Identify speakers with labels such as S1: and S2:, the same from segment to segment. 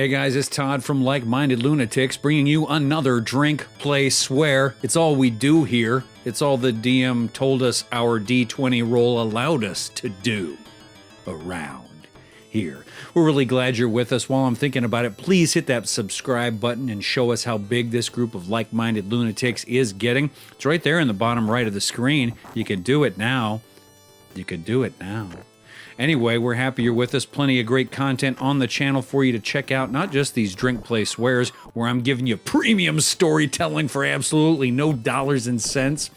S1: Hey guys, it's Todd from Like-Minded Lunatics bringing you another Drink, Play, Swear. It's all we do here. It's all the DM told us our D20 roll allowed us to do around here. We're really glad you're with us. While I'm thinking about it, please hit that subscribe button and show us how big this group of like-minded lunatics is getting. It's right there in the bottom right of the screen. You can do it now. You can do it now. Anyway, we're happy you're with us. Plenty of great content on the channel for you to check out. Not just these Drink, Play, Swears, where I'm giving you premium storytelling for absolutely no dollars and cents,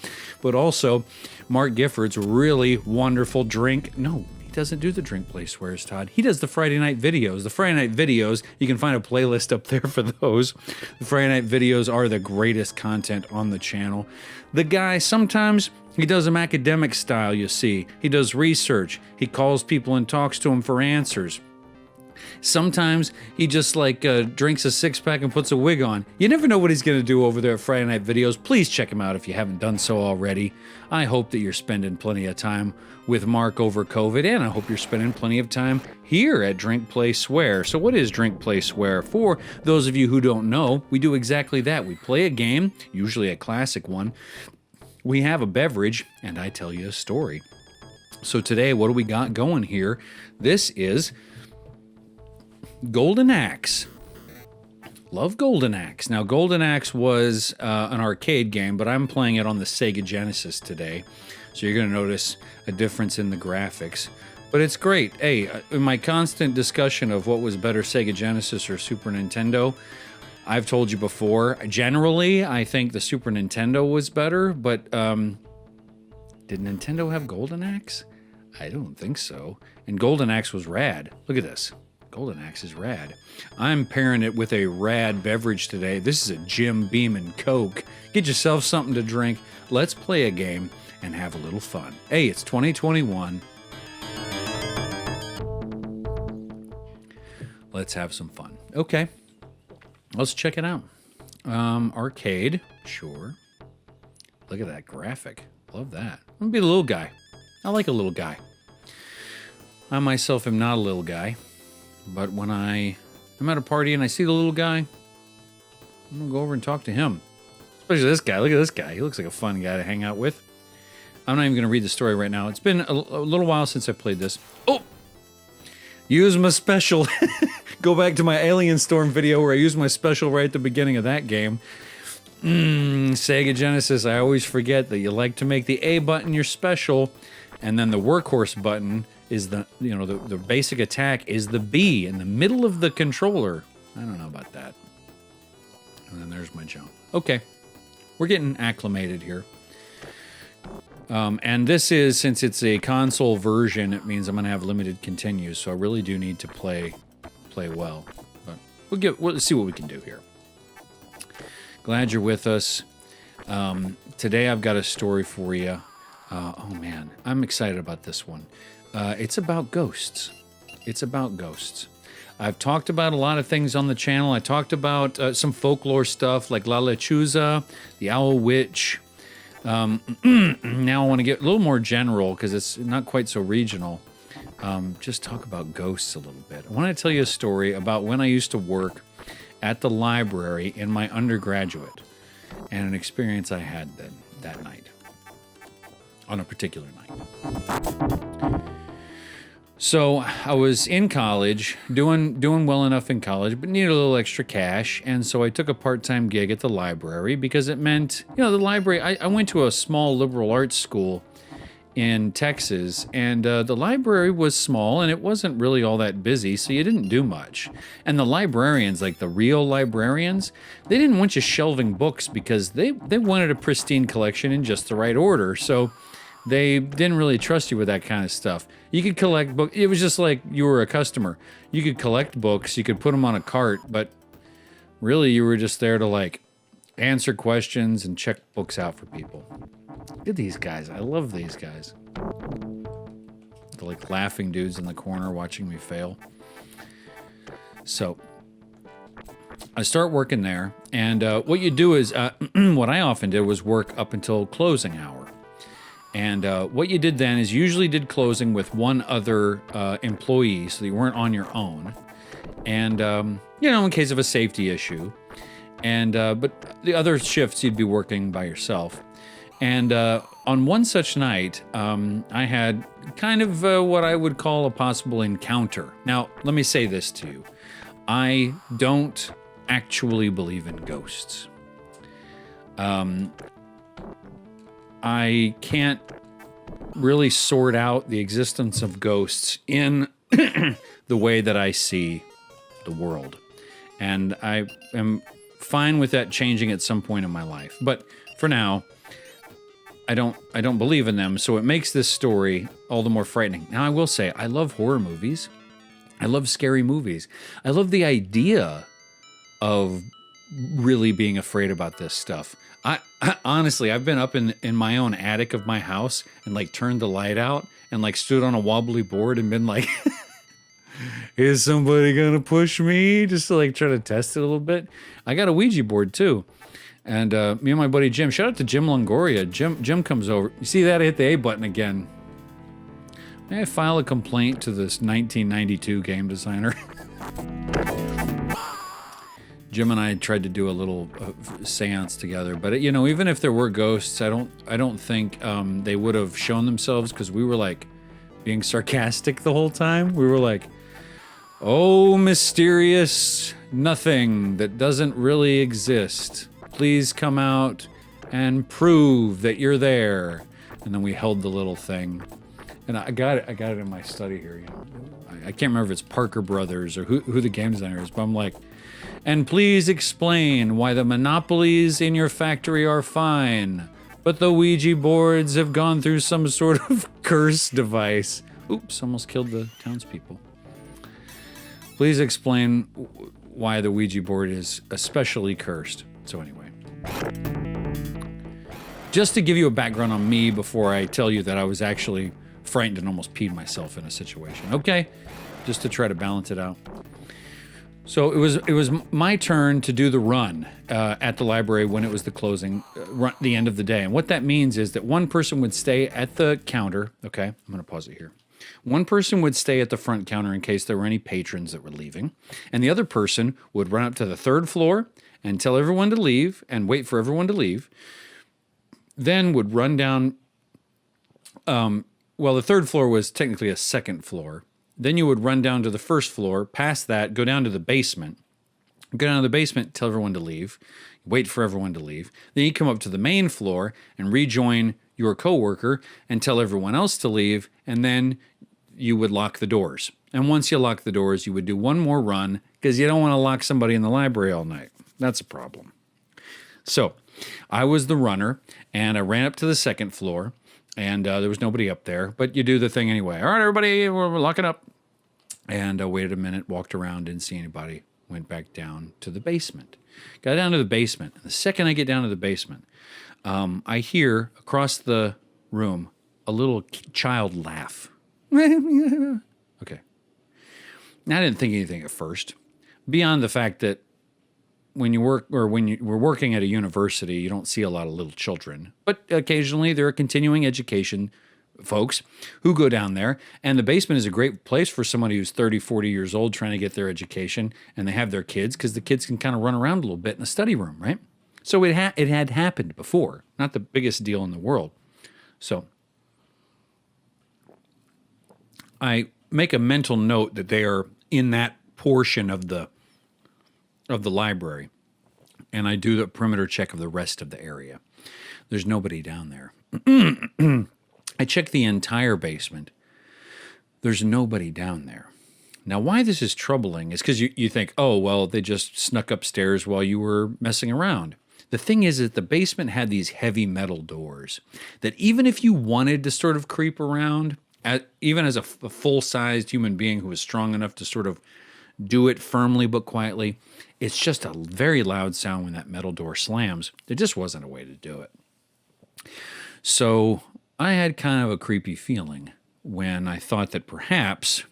S1: but also Mark Gifford's really wonderful drink. No, he doesn't do the Drink, Play, Swears, Todd. He does the Friday night videos. The Friday night videos, you can find a playlist up there for those. The Friday night videos are the greatest content on the channel. The guy, sometimes he does them academic style, you see. He does research. He calls people and talks to them for answers. Sometimes he just drinks a six-pack and puts a wig on. You never know what he's going to do over there at Friday Night Videos. Please check him out if you haven't done so already. I hope that you're spending plenty of time with Mark over COVID, and I hope you're spending plenty of time here at Drink, Play, Swear. So what is Drink, Play, Swear? For those of you who don't know, we do exactly that. We play a game, usually a classic one. We have a beverage, and I tell you a story. So today, what do we got going here? This is Golden Axe. Love Golden Axe. Now, Golden Axe was an arcade game, but I'm playing it on the Sega Genesis today. So you're going to notice a difference in the graphics. But it's great. Hey, in my constant discussion of what was better, Sega Genesis or Super Nintendo, I've told you before, generally, I think the Super Nintendo was better, but did Nintendo have Golden Axe? I don't think so. And Golden Axe was rad. Look at this. Golden Axe is rad. I'm pairing it with a rad beverage today. This is a Jim Beam and Coke. Get yourself something to drink. Let's play a game and have a little fun. Hey, it's 2021. Let's have some fun. Okay. Let's check it out. Arcade, sure. Look at that graphic. Love that. I'm gonna be the little guy. I like a little guy. I myself am not a little guy, but when I'm at a party and I see the little guy, I'm gonna go over and talk to him. Especially this guy. Look at this guy. He looks like a fun guy to hang out with. I'm not even gonna read the story right now. It's been a little while since I played this. Oh! Use my special. Go back to my Alien Storm video where I used my special right at the beginning of that game. Sega Genesis, I always forget that you like to make the A button your special, and then the workhorse button is the basic attack is the B in the middle of the controller. I don't know about that. And then there's my jump. Okay, we're getting acclimated here. And this is, since it's a console version, it means I'm going to have limited continues, so I really do need to play well. But we'll see what we can do here. Glad you're with us. Today I've got a story for you. Oh man, I'm excited about this one. It's about ghosts. It's about ghosts. I've talked about a lot of things on the channel. I talked about some folklore stuff like La Lechuza, the Owl Witch. Now I want to get a little more general because it's not quite so regional. Just talk about ghosts a little bit. I want to tell you a story about when I used to work at the library in my undergraduate and an experience I had that night, on a particular night. So I was in college, doing well enough in college, but needed a little extra cash, and so I took a part-time gig at the library because it meant, the library, I went to a small liberal arts school in Texas, and the library was small, and it wasn't really all that busy, so you didn't do much. And the librarians, like the real librarians, they didn't want you shelving books because they wanted a pristine collection in just the right order, so they didn't really trust you with that kind of stuff. You could collect books. It was just like you were a customer. You could collect books. You could put them on a cart, but really you were just there to answer questions and check books out for people. Look at these guys. I love these guys. The laughing dudes in the corner watching me fail. So I start working there, and what you do is, what I often did was work up until closing hour. And what you did then is usually did closing with one other employee, so you weren't on your own. and you know, in case of a safety issue. And but the other shifts you'd be working by yourself. And on one such night, I had kind of what I would call a possible encounter. Now, let me say this to you. I don't actually believe in ghosts. I can't really sort out the existence of ghosts in the way that I see the world. And I am fine with that changing at some point in my life. But for now, I don't believe in them, so it makes this story all the more frightening. Now, I will say, I love horror movies. I love scary movies. I love the idea of really being afraid about this stuff. I honestly, I've been up in my own attic of my house and like turned the light out and like stood on a wobbly board and been like, is somebody gonna push me? Just to like try to test it a little bit. I got a Ouija board too. And me and my buddy Jim, shout out to Jim Longoria. Jim comes over. You see that? I hit the A button again. May I file a complaint to this 1992 game designer? Jim and I tried to do a little seance together, but you know, even if there were ghosts, I don't think they would have shown themselves, because we were like being sarcastic the whole time. We were like, "Oh, mysterious nothing that doesn't really exist. Please come out and prove that you're there." And then we held the little thing, and I got it in my study here. You know, I can't remember if it's Parker Brothers or who the game designer is, but I'm like, "And please explain why the monopolies in your factory are fine, but the Ouija boards have gone through some sort of curse device." Oops, almost killed the townspeople. Please explain why the Ouija board is especially cursed. So anyway, just to give you a background on me before I tell you that I was actually frightened and almost peed myself in a situation, okay? Just to try to balance it out. So it was my turn to do the run at the library when it was the closing, the end of the day. And what that means is that one person would stay at the counter. Okay, I'm going to pause it here. One person would stay at the front counter in case there were any patrons that were leaving. And the other person would run up to the third floor and tell everyone to leave and wait for everyone to leave. Then would run down, well, the third floor was technically a second floor. Then you would run down to the first floor, past that, go down to the basement. Go down to the basement, tell everyone to leave, wait for everyone to leave. Then you come up to the main floor and rejoin your coworker and tell everyone else to leave, and then you would lock the doors. And once you lock the doors, you would do one more run, because you don't want to lock somebody in the library all night. That's a problem. So I was the runner, and I ran up to the second floor, and there was nobody up there, but you do the thing anyway. All right, everybody, we're locking up. And I waited a minute, walked around, didn't see anybody, went back down to the basement. Got down to the basement. And the second I get down to the basement, I hear across the room a little child laugh. Okay. Now, I didn't think anything at first, beyond the fact that when you work, or when you were working at a university, you don't see a lot of little children. But occasionally there are continuing education folks who go down there, and the basement is a great place for somebody who's 30, 40 years old trying to get their education, and they have their kids, because the kids can kind of run around a little bit in the study room, right? So it had happened before, not the biggest deal in the world. So I make a mental note that they are in that portion of the library, and I do the perimeter check of the rest of the area. There's nobody down there. I check the entire basement. There's nobody down there. Now, why this is troubling is because you think, oh, well, they just snuck upstairs while you were messing around. The thing is that the basement had these heavy metal doors that even if you wanted to sort of creep around, even as a full-sized human being who was strong enough to sort of do it firmly but quietly, it's just a very loud sound when that metal door slams. There just wasn't a way to do it. So I had kind of a creepy feeling when I thought that perhaps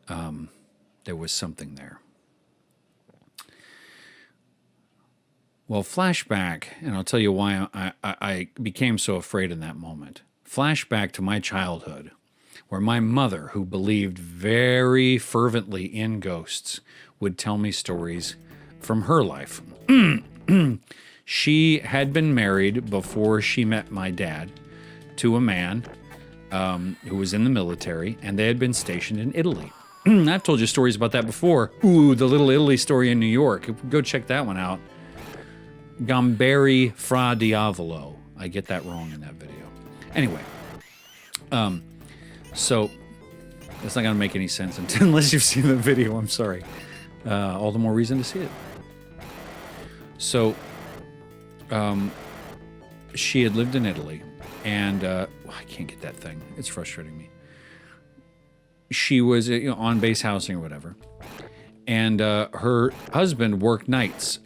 S1: there was something there. Well, flashback, and I'll tell you why I became so afraid in that moment. Flashback to my childhood, where my mother, who believed very fervently in ghosts, would tell me stories from her life. She had been married before she met my dad to a man who was in the military, and they had been stationed in Italy. I've told you stories about that before. Ooh, the Little Italy story in New York. Go check that one out. Gamberi fra Diavolo. I get that wrong in that video. Anyway, so that's not going to make any sense unless you've seen the video. I'm sorry. All the more reason to see it. So, she had lived in Italy, and I can't get that thing. It's frustrating me. She was on base housing or whatever, and her husband worked night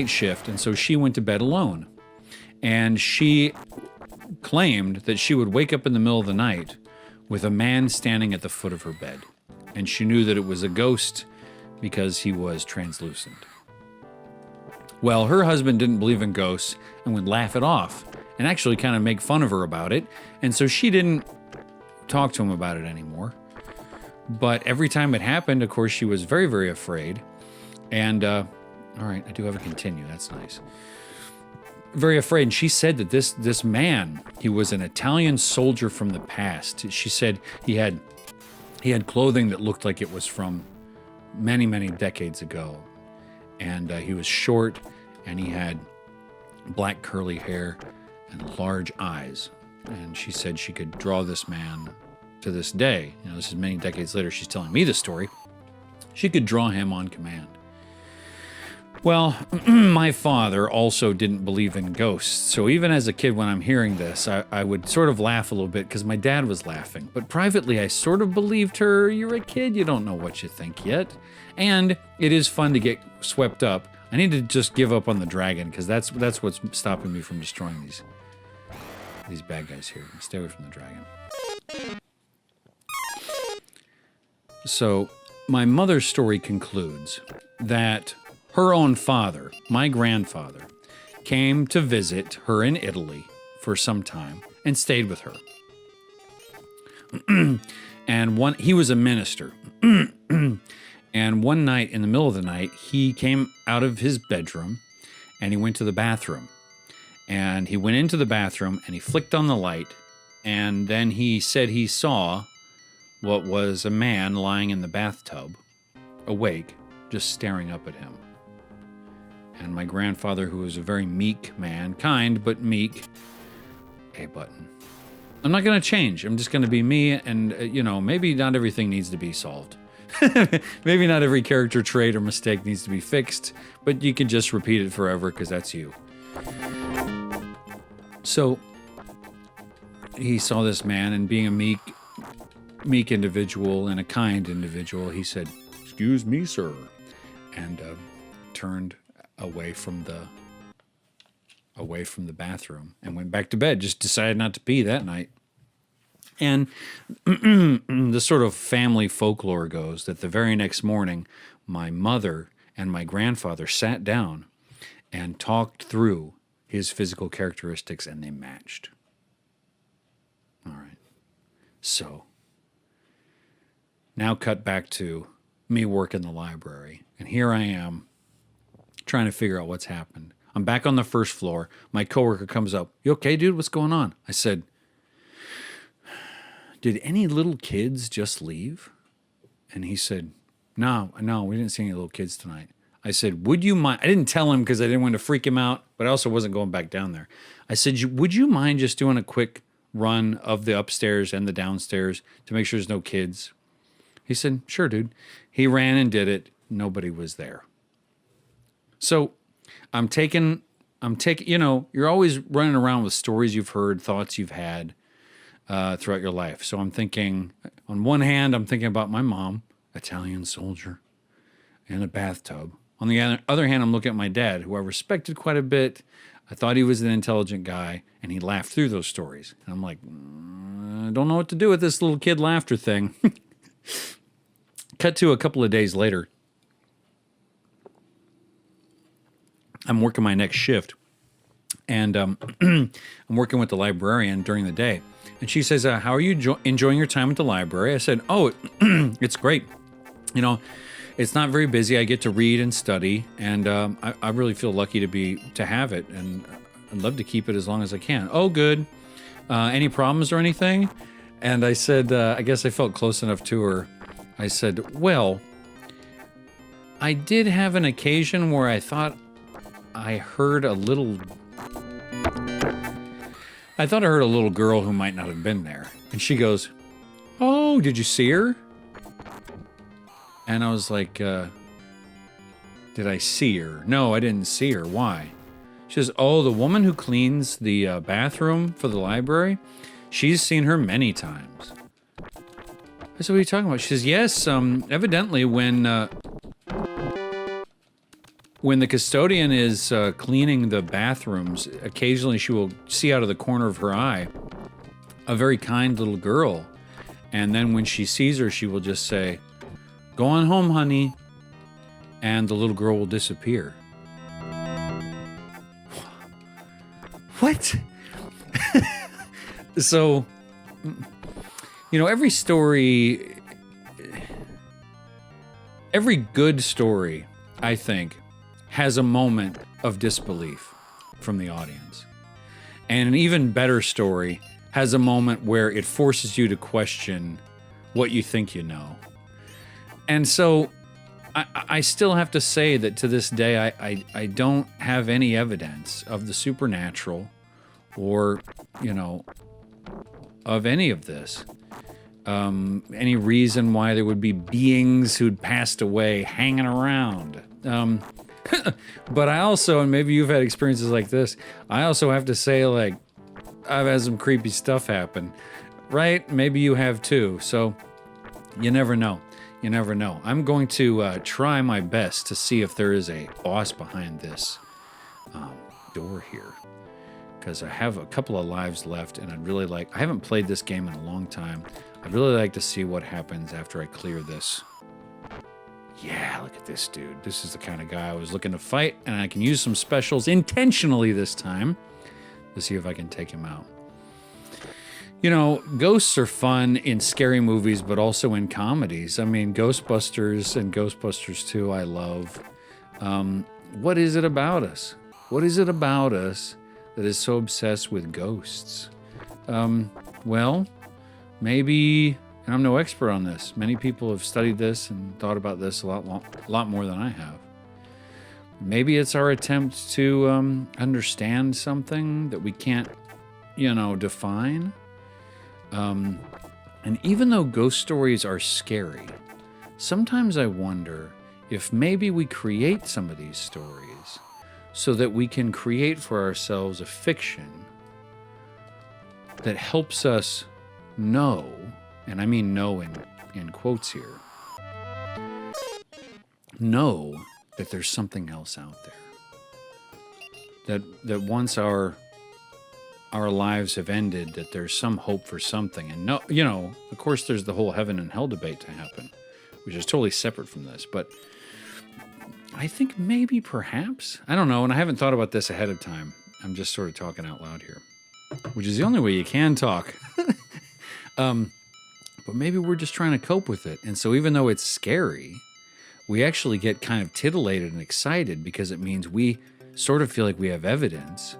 S1: shift, and so she went to bed alone. And she claimed that she would wake up in the middle of the night with a man standing at the foot of her bed, and she knew that it was a ghost because he was translucent. Well, her husband didn't believe in ghosts and would laugh it off and actually kind of make fun of her about it. And so she didn't talk to him about it anymore. But every time it happened, of course, she was very, very afraid. And, all right, I do have a continue. That's nice. Very afraid. And she said that this man, he was an Italian soldier from the past. She said he had clothing that looked like it was from many, many decades ago. And he was short, and he had black curly hair and large eyes. And she said she could draw this man to this day. This is many decades later. She's telling me the story. She could draw him on command. Well, my father also didn't believe in ghosts. So even as a kid, when I'm hearing this, I would sort of laugh a little bit because my dad was laughing. But privately, I sort of believed her. You're a kid. You don't know what you think yet. And it is fun to get swept up. I need to just give up on the dragon because that's what's stopping me from destroying these bad guys here. Stay away from the dragon. So my mother's story concludes that her own father, my grandfather, came to visit her in Italy for some time and stayed with her. And he was a minister. And one night, in the middle of the night, he came out of his bedroom and he went to the bathroom. And he went into the bathroom and he flicked on the light. And then he said he saw what was a man lying in the bathtub, awake, just staring up at him. And my grandfather, who was a very meek man, kind but meek, A button. I'm not going to change. I'm just going to be me, and, maybe not everything needs to be solved. Maybe not every character trait or mistake needs to be fixed, but you can just repeat it forever because that's you. So he saw this man, and being a meek individual and a kind individual, he said, "Excuse me, sir," and turned away from the bathroom and went back to bed. Just decided not to pee that night. And the sort of family folklore goes that the very next morning, my mother and my grandfather sat down and talked through his physical characteristics, and they matched. All right. So now cut back to me working the library. And here I am trying to figure out what's happened. I'm back on the first floor. My coworker comes up. "You okay, dude? What's going on?" I said, "Did any little kids just leave?" And he said, No, we didn't see any little kids tonight." I said, "Would you mind?" I didn't tell him because I didn't want to freak him out, but I also wasn't going back down there. I said, "Would you mind just doing a quick run of the upstairs and the downstairs to make sure there's no kids?" He said, "Sure, dude." He ran and did it. Nobody was there. So I'm taking, you're always running around with stories you've heard, thoughts you've had throughout your life. So I'm thinking, on one hand, I'm thinking about my mom, Italian soldier, in a bathtub. On the other hand, I'm looking at my dad, who I respected quite a bit. I thought he was an intelligent guy, and he laughed through those stories. And I'm like, I don't know what to do with this little kid laughter thing. Cut to a couple of days later. I'm working my next shift, And I'm working with the librarian during the day. And she says, how are you enjoying your time at the library? I said, oh, it's great. You know, it's not very busy. I get to read and study, and I really feel lucky to have it, and I'd love to keep it as long as I can. Oh, good. Any problems or anything? And I said, I guess I felt close enough to her. I said, well, I did have an occasion where I thought I heard a little girl who might not have been there. And she goes, oh, did you see her? And I was like, did I see her? No, I didn't see her. Why? She says, oh, the woman who cleans the bathroom for the library, she's seen her many times. I said, what are you talking about? She says, yes, evidently when the custodian is cleaning the bathrooms, occasionally she will see out of the corner of her eye a very kind little girl. And then when she sees her, she will just say, go on home, honey. And the little girl will disappear. What? So, you know, every good story, I think, has a moment of disbelief from the audience. And an even better story has a moment where it forces you to question what you think you know. And so I still have to say that to this day, I don't have any evidence of the supernatural or, you know, of any of this. Any reason why there would be beings who'd passed away hanging around. But I also, and maybe you've had experiences like this, I also have to say, like, I've had some creepy stuff happen, right? Maybe you have too. So you never know. You never know. I'm going to try my best to see if there is a boss behind this door here, because I have a couple of lives left, and I haven't played this game in a long time. I'd really like to see what happens after I clear this. Yeah, look at this dude. This is the kind of guy I was looking to fight, and I can use some specials intentionally this time to see if I can take him out. You know, ghosts are fun in scary movies, but also in comedies. I mean, Ghostbusters and Ghostbusters 2, I love. What is it about us? What is it about us that is so obsessed with ghosts? Well, maybe, and I'm no expert on this. Many people have studied this and thought about this a lot more than I have. Maybe it's our attempt to understand something that we can't, you know, define. And even though ghost stories are scary, sometimes I wonder if maybe we create some of these stories so that we can create for ourselves a fiction that helps us know, and I mean know in quotes here, know that there's something else out there. That once our lives have ended, that there's some hope for something. And no, you know, of course there's the whole heaven and hell debate to happen, which is totally separate from this. But I think maybe, perhaps, I don't know, and I haven't thought about this ahead of time. I'm just sort of talking out loud here, which is the only way you can talk. But maybe we're just trying to cope with it. And so even though it's scary, we actually get kind of titillated and excited because it means we sort of feel like we have evidence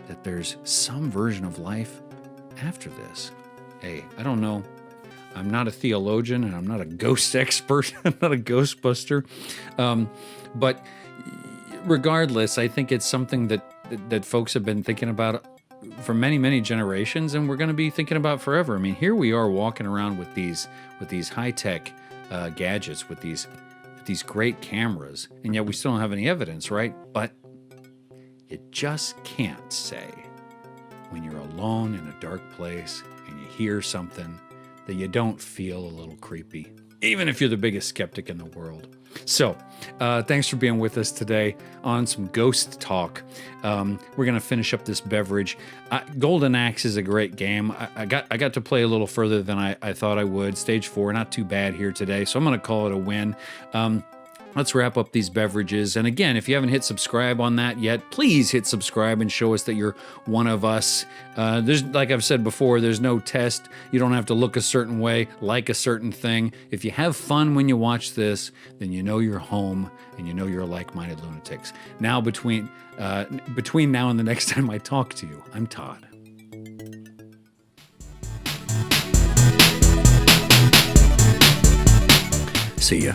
S1: that there's some version of life after this. Hey, I don't know. I'm not a theologian and I'm not a ghost expert. I'm not a ghostbuster. But regardless, I think it's something that folks have been thinking about for many, many generations, and we're going to be thinking about forever. I mean, here we are walking around with these high-tech gadgets, with these great cameras, and yet we still don't have any evidence, right? But you just can't say when you're alone in a dark place and you hear something that you don't feel a little creepy, even if you're the biggest skeptic in the world. So, thanks for being with us today on some ghost talk. We're going to finish up this beverage. Golden Axe is a great game. I got to play a little further than I thought I would. Stage 4, not too bad here today, so I'm going to call it a win. let's wrap up these beverages. And again, if you haven't hit subscribe on that yet, please hit subscribe and show us that you're one of us. There's, like I've said before, there's no test. You don't have to look a certain way, like a certain thing. If you have fun when you watch this, then you know you're home and you know you're like-minded lunatics. Now, between now and the next time I talk to you, I'm Todd. See ya.